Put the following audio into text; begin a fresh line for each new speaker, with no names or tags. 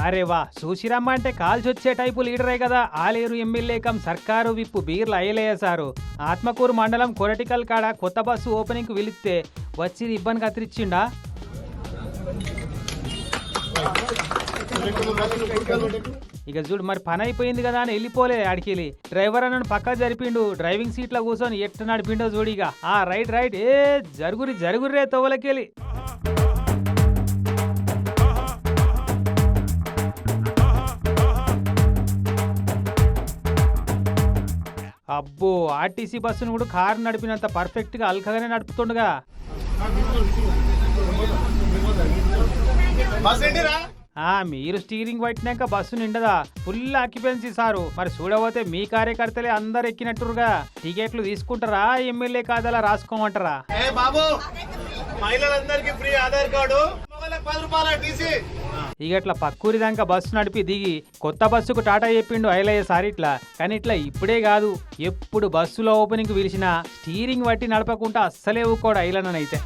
అరే వా చూసిరమ్మ అంటే కాల్చొచ్చే టైపు లీడరే కదా ఆలేరు ఎమ్మెల్యే కం సర్కారు విప్పు బీర్ల అయ్యలేసారు. ఆత్మకూరు మండలం కొరటికల్ కాడ కొత్త బస్సు ఓపెనింగ్ పిలిస్తే వచ్చి ఇబ్బంది కత్తిరించిండా. ఇక చూడు మరి పని అయిపోయింది కదా అని వెళ్ళిపోలే ఆడికెళ్ళి. డ్రైవర్ అన్నను పక్క జరిపిండు, డ్రైవింగ్ సీట్లో కూర్చొని ఎట్ట నడిపిండో చూడిగా. రైట్ రైట్ ఏ జరుగుర్రే తోవలకెళ్ళి. అబ్బో ఆర్టీసీ బస్సును కూడా కారు నడిపినంత పర్ఫెక్ట్ గా అల్కగానే నడుపుతుండగా. మీరు స్టీరింగ్ పట్టినాక బస్సు నిండదా, ఫుల్ ఆక్యుపెన్సీ సారు. మరి చూడబోతే మీ కార్యకర్తలే అందరు ఎక్కినట్టుగా టికెట్లు తీసుకుంటారా, ఎమ్మెల్యే ఖాతాలా రాసుకోమంటారా? ఇక ఇట్లా పక్కూరి దాకా బస్సు నడిపి దిగి కొత్త బస్సుకు టాటా చెప్పిండు ఐలయ్య సార్ ఇట్లా. కానీ ఇట్లా ఇప్పుడే కాదు, ఎప్పుడు బస్సులో ఓపెనింగ్ పిలిచినా స్టీరింగ్ బట్టి నడపకుండా అస్సలే ఊకోడు ఐలనైతే.